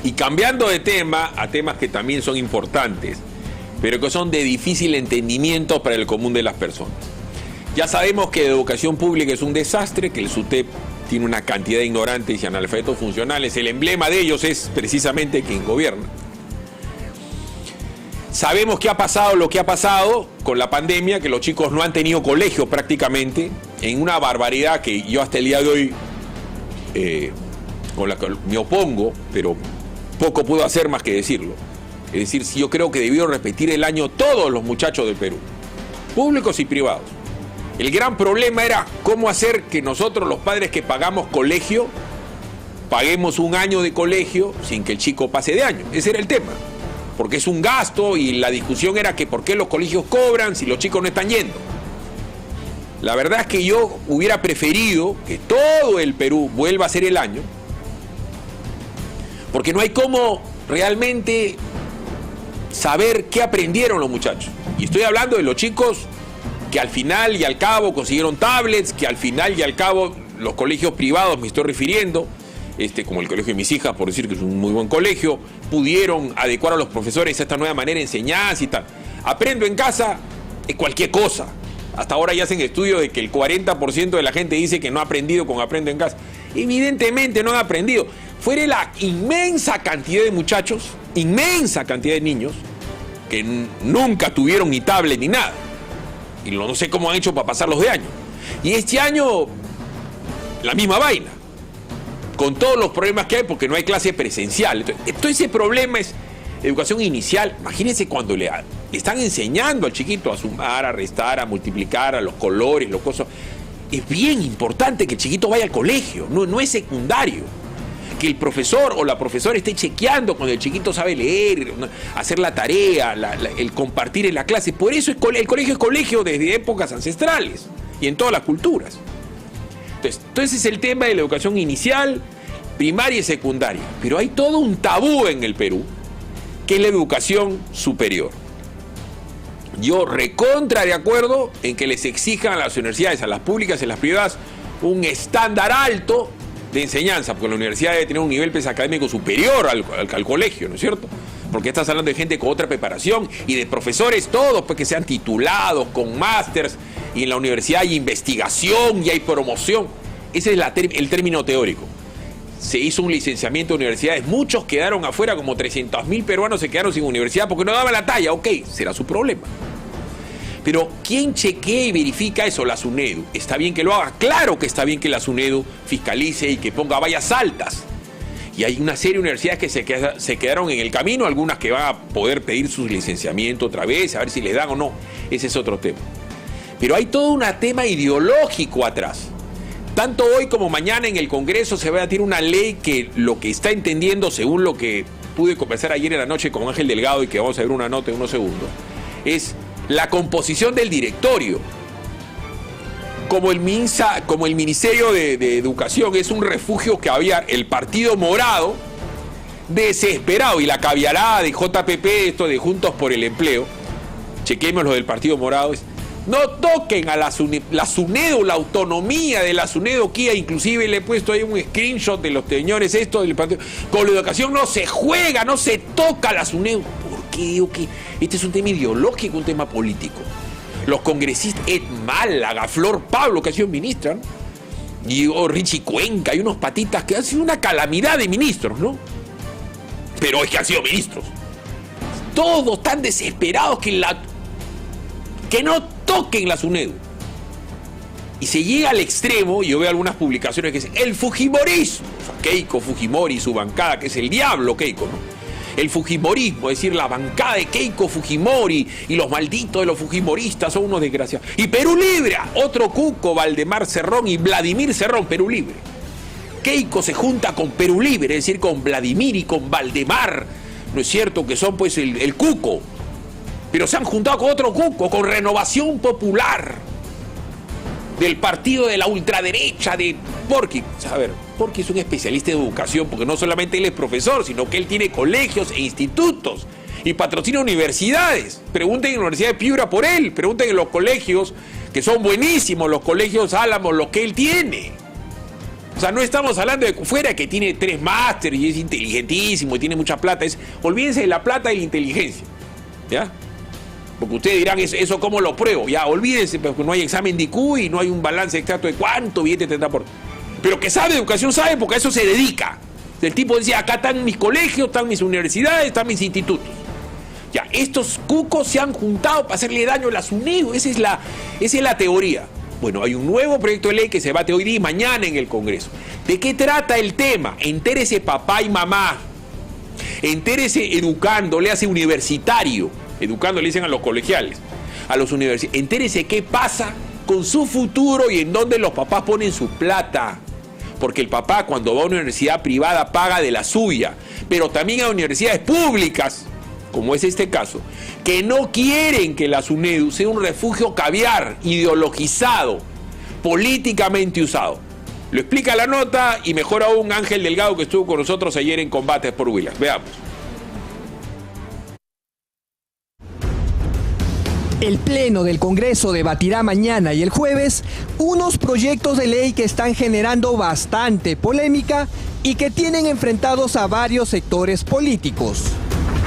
Y cambiando de tema a temas que también son importantes, pero que son de difícil entendimiento para el común de las personas. Ya sabemos que la educación pública es un desastre, que el SUTEP tiene una cantidad de ignorantes y analfabetos funcionales. El emblema de ellos es precisamente quien gobierna. Sabemos que ha pasado lo que ha pasado con la pandemia, que los chicos no han tenido colegio prácticamente, en una barbaridad que yo hasta el día de hoy con la que me opongo, pero poco puedo hacer más que decirlo. Es decir, yo creo que debieron repetir el año todos los muchachos del Perú, públicos y privados. El gran problema era cómo hacer que nosotros, los padres que pagamos colegio, paguemos un año de colegio sin que el chico pase de año. Ese era el tema. Porque es un gasto y la discusión era que por qué los colegios cobran si los chicos no están yendo. La verdad es que yo hubiera preferido que todo el Perú vuelva a ser el año, porque no hay cómo realmente saber qué aprendieron los muchachos. Y estoy hablando de los chicos que al final y al cabo consiguieron tablets, que al final y al cabo los colegios privados, me estoy refiriendo, como el colegio de mis hijas, por decir que es un muy buen colegio, pudieron adecuar a los profesores a esta nueva manera de enseñanza y tal. Aprendo en casa es cualquier cosa. Hasta ahora ya hacen estudios de que el 40% de la gente dice que no ha aprendido con Aprendo en Casa. Evidentemente no han aprendido. Fuera la inmensa cantidad de muchachos, inmensa cantidad de niños, que nunca tuvieron ni tablet ni nada. Y no sé cómo han hecho para pasarlos de año. Y este año, la misma vaina. Con todos los problemas que hay, porque no hay clase presencial. Entonces, todo ese problema es educación inicial. Imagínense cuando le están enseñando al chiquito a sumar, a restar, a multiplicar, a los colores, los cosas. Es bien importante que el chiquito vaya al colegio, no es secundario. Que el profesor o la profesora esté chequeando cuando el chiquito sabe leer, hacer la tarea, el compartir en la clase. Por eso el colegio es colegio desde épocas ancestrales y en todas las culturas. Entonces es el tema de la educación inicial, primaria y secundaria. Pero hay todo un tabú en el Perú, que es la educación superior. Yo recontra de acuerdo en que les exijan a las universidades, a las públicas y a las privadas, un estándar alto de enseñanza, porque la universidad debe tener un nivel académico superior al colegio, ¿no es cierto? Porque estás hablando de gente con otra preparación y de profesores todos, pues que sean titulados, con másters, y en la universidad hay investigación y hay promoción. Ese es el término teórico. Se hizo un licenciamiento de universidades, muchos quedaron afuera, como 300.000 peruanos se quedaron sin universidad porque no daban la talla. Ok, será su problema. Pero ¿quién chequea y verifica eso? La SUNEDU. ¿Está bien que lo haga? Claro que está bien que la SUNEDU fiscalice y que ponga vallas altas. Y hay una serie de universidades que se quedaron en el camino, algunas que van a poder pedir su licenciamiento otra vez, a ver si les dan o no. Ese es otro tema. Pero hay todo un tema ideológico atrás. Tanto hoy como mañana en el Congreso se va a debatir una ley que lo que está entendiendo, según lo que pude conversar ayer en la noche con Ángel Delgado y que vamos a ver una nota en unos segundos, es la composición del directorio. Como el Ministerio de Educación es un refugio que había el Partido Morado, desesperado, y la caviarada de JPP, esto de Juntos por el Empleo, chequemos lo del Partido Morado, no toquen a la SUNEDU, la autonomía de la SUNEDU, que inclusive le he puesto ahí un screenshot de los señores esto del partido. Con la educación no se juega, no se toca a la SUNEDU. ¿Por qué digo que este es un tema ideológico, un tema político? Los congresistas, Ed Málaga, Flor Pablo, que ha sido ministra, ¿no? Y Richie Cuenca, hay unos patitas que han sido una calamidad de ministros, ¿no? Pero es que han sido ministros. Todos tan desesperados que no toquen la SUNEDU. Y se llega al extremo, y yo veo algunas publicaciones que dicen, el fujimorismo, o sea, Keiko Fujimori y su bancada, que es el diablo Keiko, ¿no? El fujimorismo, es decir, la bancada de Keiko Fujimori y los malditos de los fujimoristas son unos desgraciados. Y Perú Libre, otro cuco, Valdemar Cerrón y Vladimir Cerrón, Perú Libre. Keiko se junta con Perú Libre, es decir, con Vladimir y con Valdemar, ¿no es cierto? Que son pues el cuco. Pero se han juntado con otro cuco, con Renovación Popular, del partido de la ultraderecha de Porqui. A ver, Porqui es un especialista en educación, porque no solamente él es profesor, sino que él tiene colegios e institutos y patrocina universidades. Pregunten en la Universidad de Piura por él, pregunten en los colegios, que son buenísimos, los colegios Álamos, lo que él tiene. O sea, no estamos hablando de fuera que tiene 3 másteres y es inteligentísimo y tiene mucha plata. Olvídense de la plata y la inteligencia, ¿ya? Porque ustedes dirán, ¿eso cómo lo pruebo? Ya, olvídense, porque no hay examen de IQ y no hay un balance exacto de cuánto billete tendrá por... Pero que sabe educación, sabe, porque a eso se dedica. El tipo decía, acá están mis colegios, están mis universidades, están mis institutos. Ya, estos cucos se han juntado para hacerle daño a la SUNEDU. Esa es la teoría. Bueno, hay un nuevo proyecto de ley que se debate hoy día y mañana en el Congreso. ¿De qué trata el tema? Entérese papá y mamá. Entérese educando, le hace universitario. Educando le dicen a los colegiales, a los universitarios. Entérese qué pasa con su futuro y en dónde los papás ponen su plata. Porque el papá cuando va a una universidad privada paga de la suya. Pero también a universidades públicas, como es este caso, que no quieren que la SUNEDU sea un refugio caviar, ideologizado, políticamente usado. Lo explica la nota y mejor aún Ángel Delgado, que estuvo con nosotros ayer en Combates por Huilas. Veamos. El Pleno del Congreso debatirá mañana y el jueves unos proyectos de ley que están generando bastante polémica y que tienen enfrentados a varios sectores políticos.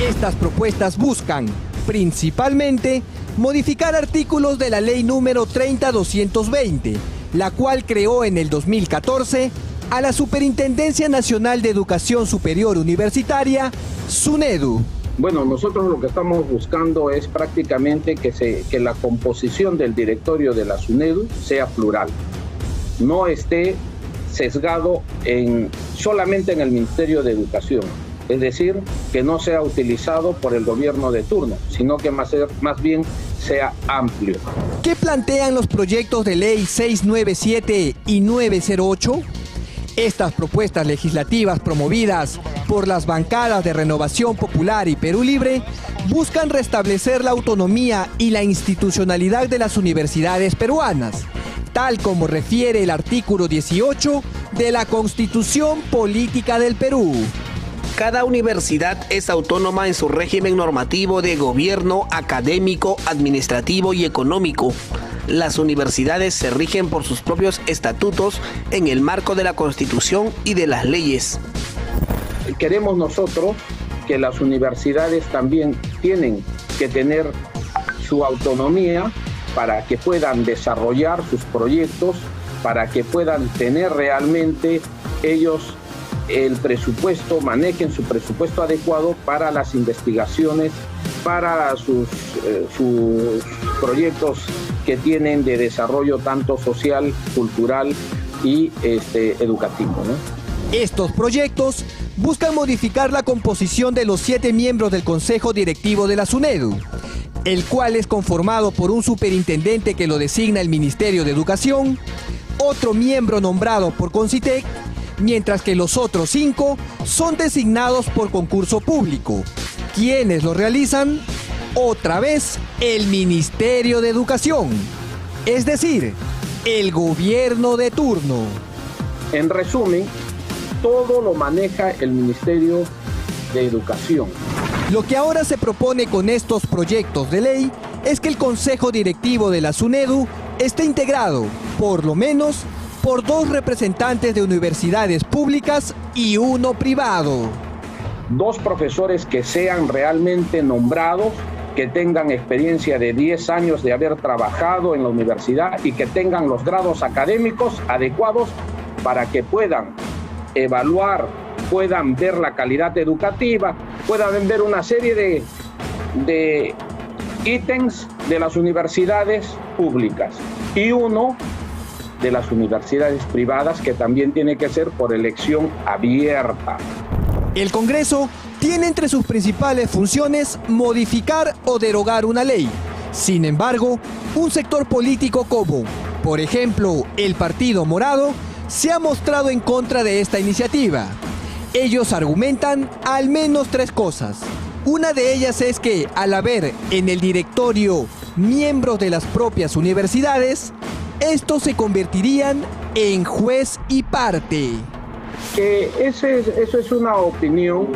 Estas propuestas buscan, principalmente, modificar artículos de la ley número 30-220, la cual creó en el 2014 a la Superintendencia Nacional de Educación Superior Universitaria, SUNEDU. Bueno, nosotros lo que estamos buscando es prácticamente que la composición del directorio de la SUNEDU sea plural, no esté sesgado solamente en el Ministerio de Educación, es decir, que no sea utilizado por el gobierno de turno, sino que más bien sea amplio. ¿Qué plantean los proyectos de ley 697 y 908? Estas propuestas legislativas promovidas por las bancadas de Renovación Popular y Perú Libre buscan restablecer la autonomía y la institucionalidad de las universidades peruanas, tal como refiere el artículo 18 de la Constitución Política del Perú. Cada universidad es autónoma en su régimen normativo de gobierno, académico, administrativo y económico. Las universidades se rigen por sus propios estatutos en el marco de la Constitución y de las leyes. Queremos nosotros que las universidades también tienen que tener su autonomía para que puedan desarrollar sus proyectos, para que puedan tener realmente ellos el presupuesto, manejen su presupuesto adecuado para las investigaciones, para sus proyectos que tienen de desarrollo tanto social, cultural y educativo, ¿no? Estos proyectos buscan modificar la composición de los 7 miembros del Consejo Directivo de la SUNEDU, el cual es conformado por un superintendente que lo designa el Ministerio de Educación, otro miembro nombrado por Concitec, mientras que los otros 5 son designados por concurso público. ¿Quiénes lo realizan? Otra vez, el Ministerio de Educación, es decir, el gobierno de turno. En resumen, todo lo maneja el Ministerio de Educación. Lo que ahora se propone con estos proyectos de ley es que el Consejo Directivo de la SUNEDU esté integrado, por lo menos, por 2 representantes de universidades públicas y 1 privado. 2 profesores que sean realmente nombrados, que tengan experiencia de 10 años de haber trabajado en la universidad y que tengan los grados académicos adecuados para que puedan evaluar, puedan ver la calidad educativa, puedan ver una serie de ítems de las universidades públicas y 1 de las universidades privadas, que también tiene que ser por elección abierta. El Congreso tiene entre sus principales funciones modificar o derogar una ley. Sin embargo, un sector político como, por ejemplo, el Partido Morado, se ha mostrado en contra de esta iniciativa. Ellos argumentan al menos 3 cosas. Una de ellas es que, al haber en el directorio miembros de las propias universidades, estos se convertirían en juez y parte. Eso es una opinión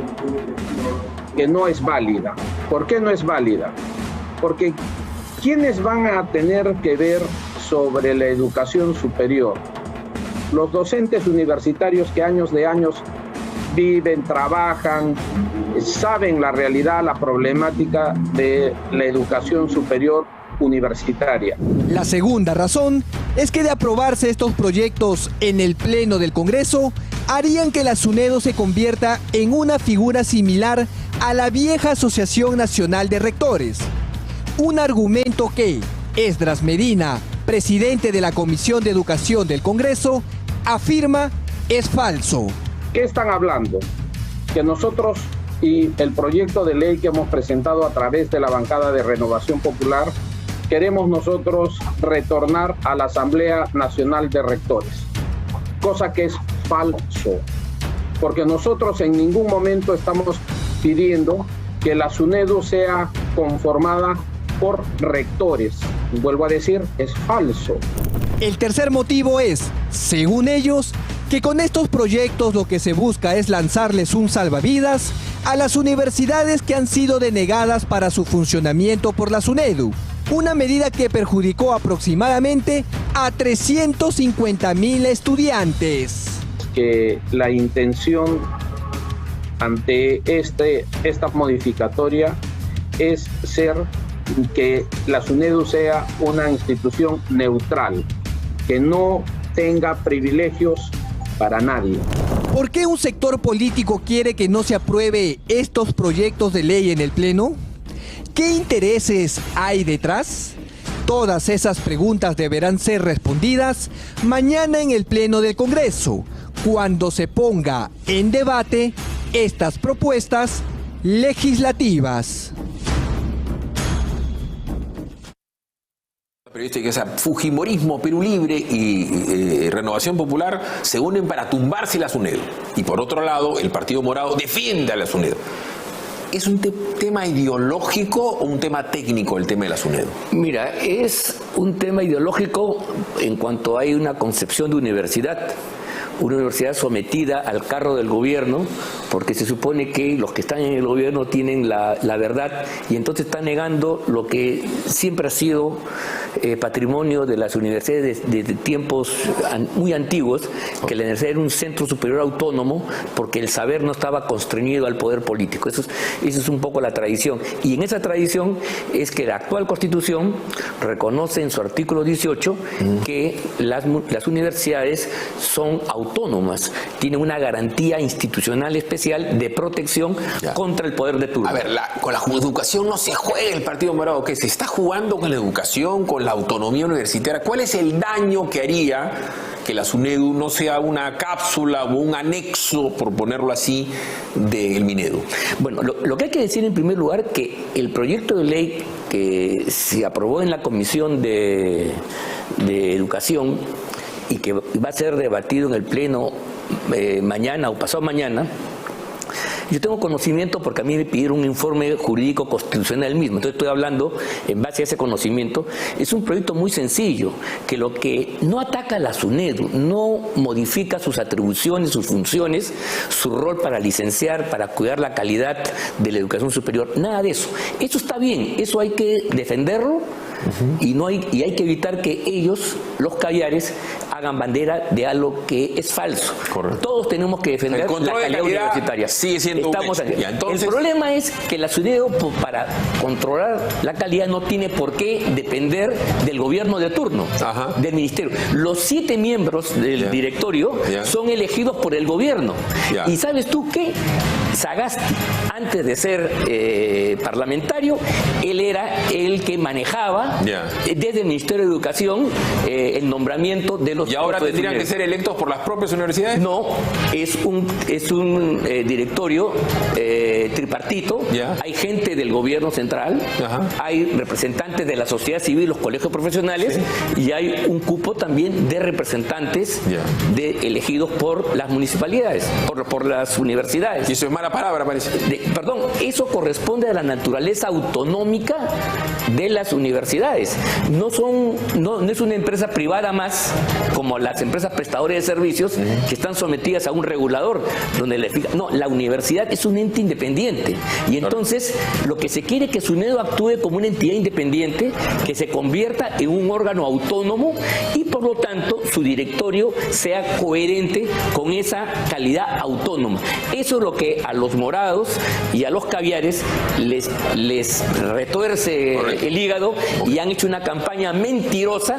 que no es válida. ¿Por qué no es válida? Porque ¿quiénes van a tener que ver sobre la educación superior? los docentes universitarios que años de años viven, trabajan, saben la realidad, la problemática de la educación superior universitaria. La segunda razón es que de aprobarse estos proyectos en el Pleno del Congreso, harían que la SUNEDU se convierta en una figura similar a la vieja Asociación Nacional de Rectores. Un argumento que Esdras Medina, presidente de la Comisión de Educación del Congreso, afirma es falso. ¿Qué están hablando? Que nosotros y el proyecto de ley que hemos presentado a través de la bancada de Renovación Popular, queremos nosotros retornar a la Asamblea Nacional de Rectores, cosa que es falso, porque nosotros en ningún momento estamos pidiendo que la SUNEDU sea conformada por rectores. Vuelvo a decir, es falso. El tercer motivo es, según ellos, que con estos proyectos lo que se busca es lanzarles un salvavidas a las universidades que han sido denegadas para su funcionamiento por la SUNEDU, una medida que perjudicó aproximadamente a 350,000 estudiantes. Que la intención ante esta modificatoria es que la SUNEDU sea una institución neutral, que no tenga privilegios para nadie. ¿Por qué un sector político quiere que no se apruebe estos proyectos de ley en el Pleno? ¿Qué intereses hay detrás? Todas esas preguntas deberán ser respondidas mañana en el Pleno del Congreso, cuando se ponga en debate estas propuestas legislativas. Periodística, o sea, Fujimorismo, Perú Libre y Renovación Popular se unen para tumbarse la SUNEDU. Y por otro lado, el Partido Morado defiende a la SUNEDU. ¿Es un tema ideológico o un tema técnico el tema de la SUNEDU? Mira, es un tema ideológico en cuanto hay una concepción de universidad sometida al carro del gobierno, porque se supone que los que están en el gobierno tienen la verdad, y entonces están negando lo que siempre ha sido patrimonio de las universidades de tiempos muy antiguos, que la universidad era un centro superior autónomo, porque el saber no estaba constreñido al poder político. Eso es un poco la tradición, y en esa tradición es que la actual Constitución reconoce en su artículo 18 que las universidades son autónomas, tienen una garantía institucional especial de protección contra el poder de turno. A ver, con la educación no se juega el Partido Morado, ¿qué? ¿Se está jugando con la educación, con la autonomía universitaria? ¿Cuál es el daño que haría que la SUNEDU no sea una cápsula o un anexo, por ponerlo así, del Minedu? Bueno, lo que hay que decir en primer lugar que el proyecto de ley que se aprobó en la Comisión de Educación y que va a ser debatido en el Pleno mañana o pasado mañana, yo tengo conocimiento porque a mí me pidieron un informe jurídico constitucional mismo, entonces estoy hablando en base a ese conocimiento. Es un proyecto muy sencillo, que lo que no ataca a la SUNEDU, no modifica sus atribuciones, sus funciones, su rol para licenciar, para cuidar la calidad de la educación superior, nada de eso. Eso está bien, eso hay que defenderlo. Y hay que evitar que ellos, los caviares, hagan bandera de algo que es falso. Correcto. Todos tenemos que defender la calidad universitaria. Sigue siendo entonces, el problema es que la SUNEDU, para controlar la calidad, no tiene por qué depender del gobierno de turno, del ministerio. Los 7 miembros del directorio son elegidos por el gobierno. Y ¿sabes tú qué? Sagasti, antes de ser parlamentario, él era el que manejaba desde el Ministerio de Educación el nombramiento de los... ¿Y ahora tendrían que ser electos por las propias universidades? No, es un directorio tripartito. Hay gente del gobierno central, hay representantes de la sociedad civil, los colegios profesionales, y hay un cupo también de representantes elegidos por las municipalidades, por las universidades. Y eso es mala palabra, parece. Perdón, eso corresponde a la naturaleza autonómica de las universidades. No es una empresa privada más, como las empresas prestadoras de servicios que están sometidas a un regulador donde no, la universidad es un ente independiente. independiente. Y entonces lo que se quiere es que SUNEDU actúe como una entidad independiente, que se convierta en un órgano autónomo y por lo tanto su directorio sea coherente con esa calidad autónoma. Eso es lo que a los morados y a los caviares les retuerce el hígado y han hecho una campaña mentirosa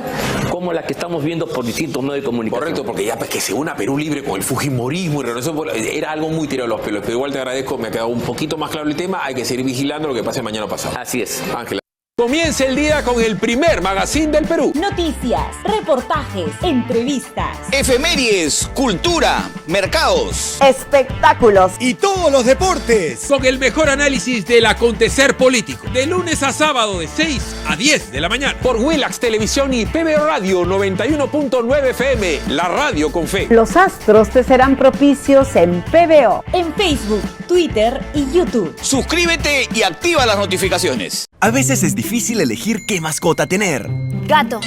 como la que estamos viendo por distintos medios de comunicación. Correcto, porque ya pues, que se una Perú Libre con el fujimorismo y era algo muy tirado a los pelos, pero igual te agradezco, me ha quedado un poquito más claro el tema, hay que seguir vigilando lo que pase mañana pasado. Así es. Ángela. Comienza el día con el primer magazine del Perú. Noticias, reportajes, entrevistas, efemérides, cultura, mercados, espectáculos y todos los deportes. Con el mejor análisis del acontecer político. De lunes a sábado de 6 a 10 de la mañana. Por Willax Televisión y PBO Radio 91.9 FM, la radio con fe. Los astros te serán propicios en PBO. En Facebook, Twitter y YouTube. Suscríbete y activa las notificaciones. A veces es difícil elegir qué mascota tener. Gato.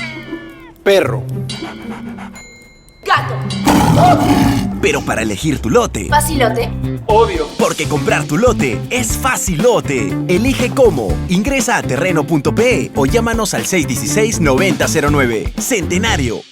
Perro. Gato. Pero para elegir tu lote, Facilote. Obvio. porque comprar tu lote es facilote. Elige cómo. Ingresa a terreno.pe o llámanos al 616-9009. Centenario,